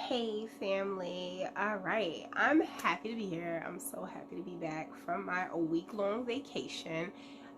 Hey family, all right, I'm happy to be here. I'm so happy to be back from my week-long vacation.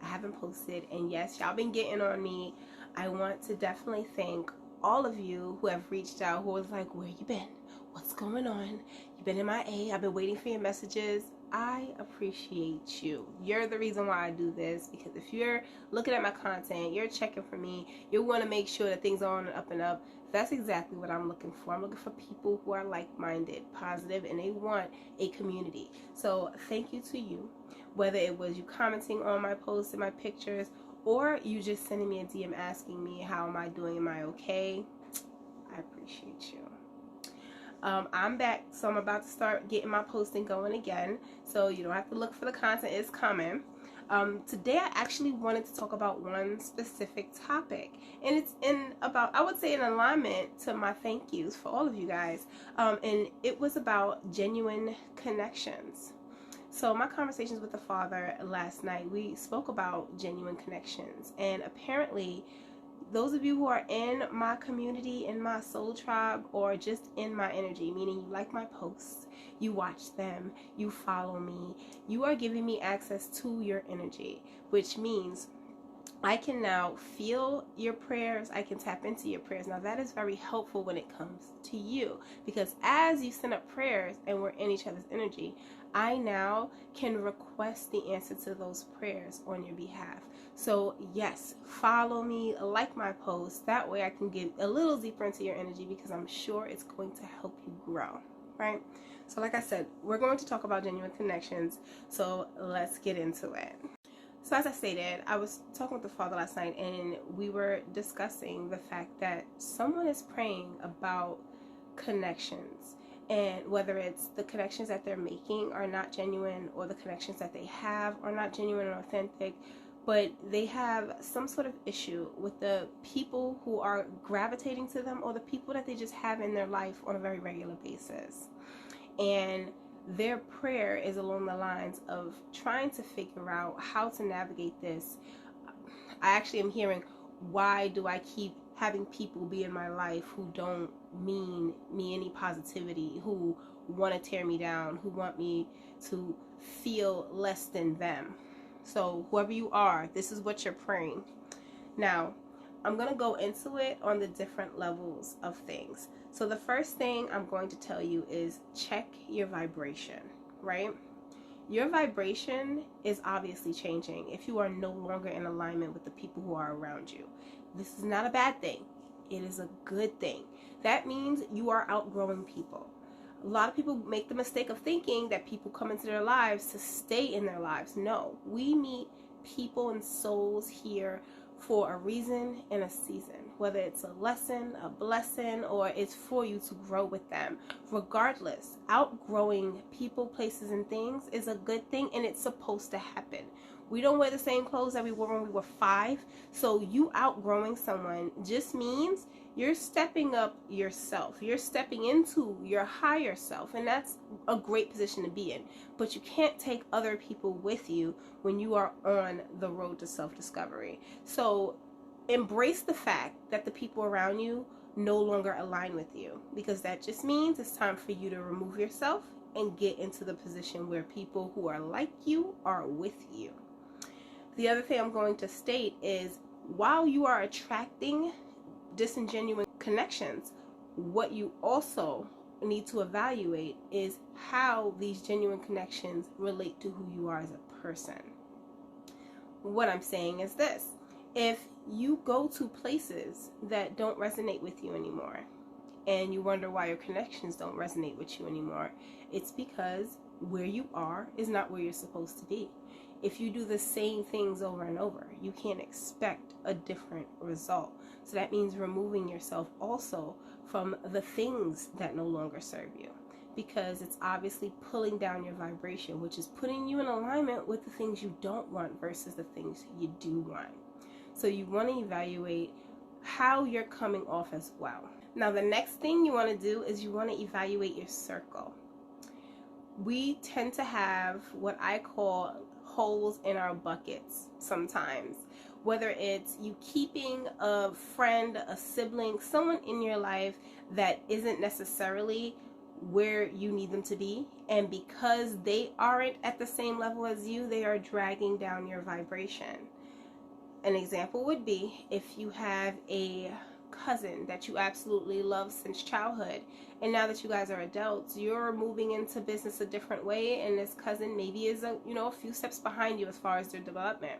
I haven't posted, and yes, y'all been getting on me. I want to definitely thank all of you who have reached out, who was like, where you been? What's going on? You've been MIA. I've been waiting for your messages. I appreciate you. You're the reason why I do this, because if you're looking at my content, you're checking for me, you want to make sure that things are on and up and up. That's exactly what I'm looking for. I'm looking for people who are like-minded, positive, and they want a community. So thank you to you, whether it was you commenting on my posts and my pictures, or you just sending me a DM asking me, how am I doing? Am I okay? I appreciate you. I'm back, so I'm about to start getting my posting going again, so you don't have to look for the content. It's coming. Today I actually wanted to talk about one specific topic, and it's I would say in alignment to my thank yous for all of you guys, and it was about genuine connections. So my conversations with the Father last night, we spoke about genuine connections, and apparently those of you who are in my community, in my soul tribe, or just in my energy, meaning you like my posts, you watch them, you follow me, you are giving me access to your energy, which means I can now feel your prayers. I can tap into your prayers. Now that is very helpful when it comes to you, because as you send up prayers and we're in each other's energy, I now can request the answer to those prayers on your behalf. So yes, follow me, like my posts. That way I can get a little deeper into your energy, because I'm sure it's going to help you grow, right? So like I said, we're going to talk about genuine connections. So let's get into it. So as I stated, I was talking with the Father last night, and we were discussing the fact that someone is praying about connections, and whether it's the connections that they're making are not genuine, or the connections that they have are not genuine and authentic, but they have some sort of issue with the people who are gravitating to them, or the people that they just have in their life on a very regular basis. And their prayer is along the lines of trying to figure out how to navigate this. I actually am hearing, why do I keep having people be in my life who don't mean me any positivity, who want to tear me down, who want me to feel less than them? So whoever you are, this is what you're praying. Now, I'm going to go into it on the different levels of things. So the first thing I'm going to tell you is check your vibration, right? Your vibration is obviously changing if you are no longer in alignment with the people who are around you. This is not a bad thing. It is a good thing. That means you are outgrowing people. A lot of people make the mistake of thinking that people come into their lives to stay in their lives. No, we meet people and souls here for a reason and a season, whether it's a lesson, a blessing, or it's for you to grow with them. Regardless, outgrowing people, places, and things is a good thing, and it's supposed to happen. We don't wear the same clothes that we wore when we were 5, so you outgrowing someone just means you're stepping up yourself. You're stepping into your higher self, and that's a great position to be in. But you can't take other people with you when you are on the road to self-discovery. So embrace the fact that the people around you no longer align with you, because that just means it's time for you to remove yourself and get into the position where people who are like you are with you. The other thing I'm going to state is, while you are attracting disingenuous connections, what you also need to evaluate is how these genuine connections relate to who you are as a person. What I'm saying is this: if you go to places that don't resonate with you anymore, and you wonder why your connections don't resonate with you anymore, it's because where you are is not where you're supposed to be. If you do the same things over and over, you can't expect a different result. So that means removing yourself also from the things that no longer serve you, because it's obviously pulling down your vibration, which is putting you in alignment with the things you don't want versus the things you do want. So you want to evaluate how you're coming off as well. Now, the next thing you want to do is you want to evaluate your circle. We tend to have what I call holes in our buckets sometimes, whether it's you keeping a friend, a sibling, someone in your life that isn't necessarily where you need them to be, and because they aren't at the same level as you, they are dragging down your vibration. An example would be if you have a cousin that you absolutely love since childhood, and now that you guys are adults, you're moving into business a different way, and this cousin maybe is a few steps behind you as far as their development.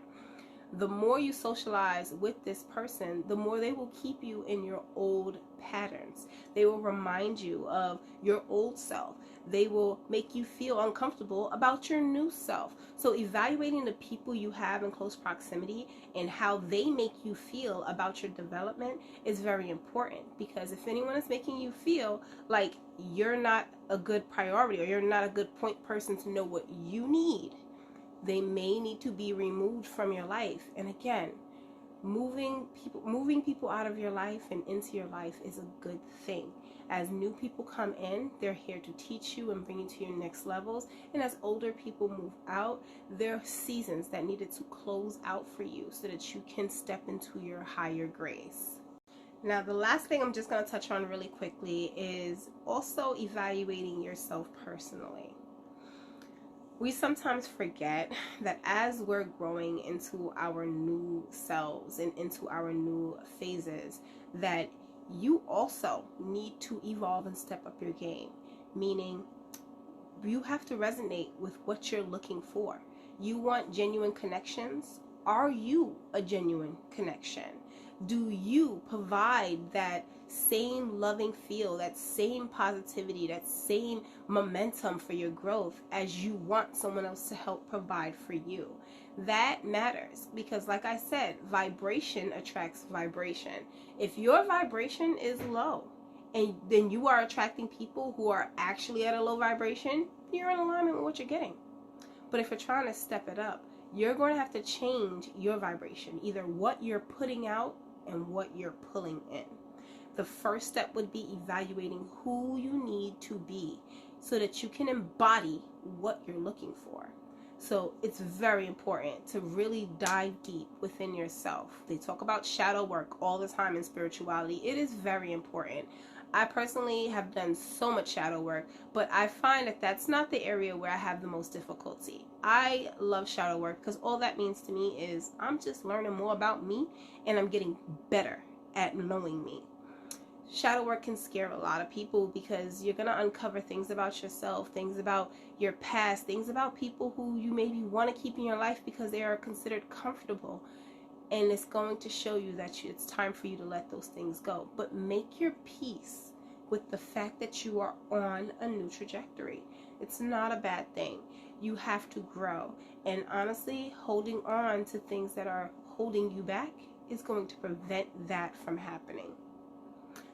The more you socialize with this person, the more they will keep you in your old patterns. They will remind you of your old self. They will make you feel uncomfortable about your new self. So evaluating the people you have in close proximity and how they make you feel about your development is very important, because if anyone is making you feel like you're not a good priority or you're not a good point person to know what you need, they may need to be removed from your life. And again, moving people out of your life and into your life is a good thing. As new people come in, they're here to teach you and bring you to your next levels. And as older people move out, there are seasons that needed to close out for you so that you can step into your higher grace. Now, the last thing I'm just going to touch on really quickly is also evaluating yourself personally. We sometimes forget that as we're growing into our new selves and into our new phases, that you also need to evolve and step up your game. Meaning, you have to resonate with what you're looking for. You want genuine connections? Are you a genuine connection? Do you provide that same loving feel, that same positivity, that same momentum for your growth as you want someone else to help provide for you? That matters, because like I said, vibration attracts vibration. If your vibration is low and then you are attracting people who are actually at a low vibration, you're in alignment with what you're getting. But if you're trying to step it up, you're going to have to change your vibration, either what you're putting out and what you're pulling in. The first step would be evaluating who you need to be so that you can embody what you're looking for. So it's very important to really dive deep within yourself. They talk about shadow work all the time in spirituality. It is very important. I personally have done so much shadow work, but I find that that's not the area where I have the most difficulty. I love shadow work because all that means to me is I'm just learning more about me and I'm getting better at knowing me. Shadow work can scare a lot of people because you're going to uncover things about yourself, things about your past, things about people who you maybe want to keep in your life because they are considered comfortable. And it's going to show you that it's time for you to let those things go. But make your peace with the fact that you are on a new trajectory. It's not a bad thing. You have to grow. And honestly, holding on to things that are holding you back is going to prevent that from happening.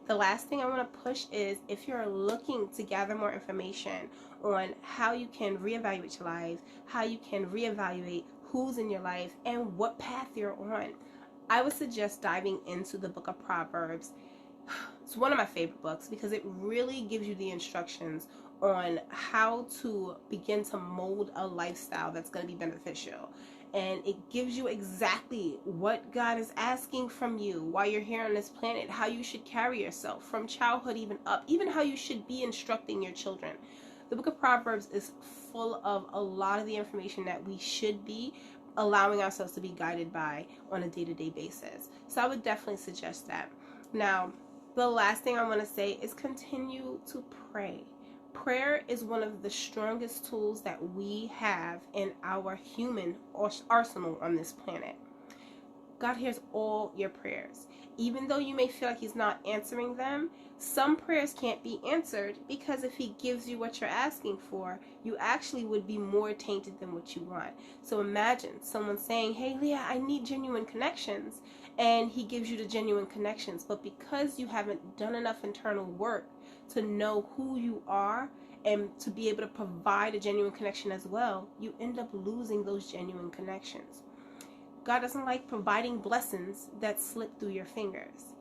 The last thing I want to push is, if you're looking to gather more information on how you can reevaluate your life, how you can reevaluate who's in your life, and what path you're on, I would suggest diving into the book of Proverbs. It's one of my favorite books because it really gives you the instructions on how to begin to mold a lifestyle that's going to be beneficial. And it gives you exactly what God is asking from you while you're here on this planet, how you should carry yourself from childhood even up, even how you should be instructing your children. The book of Proverbs is full of a lot of the information that we should be allowing ourselves to be guided by on a day-to-day basis. So I would definitely suggest that. Now, the last thing I want to say is continue to pray. Prayer is one of the strongest tools that we have in our human arsenal on this planet. God hears all your prayers. Even though you may feel like He's not answering them, some prayers can't be answered because if He gives you what you're asking for, you actually would be more tainted than what you want. So imagine someone saying, "Hey Leah, I need genuine connections," and He gives you the genuine connections, but because you haven't done enough internal work to know who you are and to be able to provide a genuine connection as well, you end up losing those genuine connections. God doesn't like providing blessings that slip through your fingers.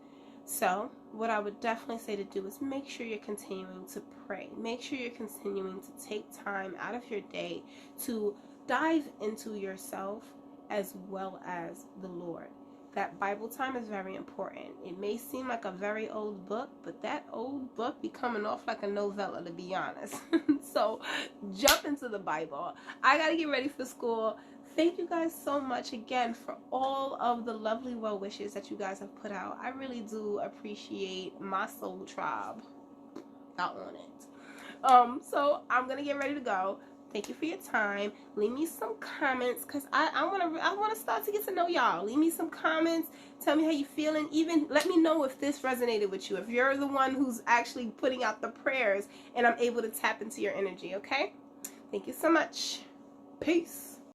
So what I would definitely say to do is make sure you're continuing to pray. Make sure you're continuing to take time out of your day to dive into yourself as well as the Lord. that Bible time is very important. It may seem like a very old book, but that old book be coming off like a novella, to be honest. So jump into the Bible. I got to get ready for school. Thank you guys so much again for all of the lovely well wishes that you guys have put out. I really do appreciate my soul tribe out on it. So I'm going to get ready to go. Thank you for your time. Leave me some comments, because I want to start to get to know y'all. Leave me some comments. Tell me how you feeling. Even let me know if this resonated with you. If you're the one who's actually putting out the prayers and I'm able to tap into your energy, okay? Thank you so much. Peace.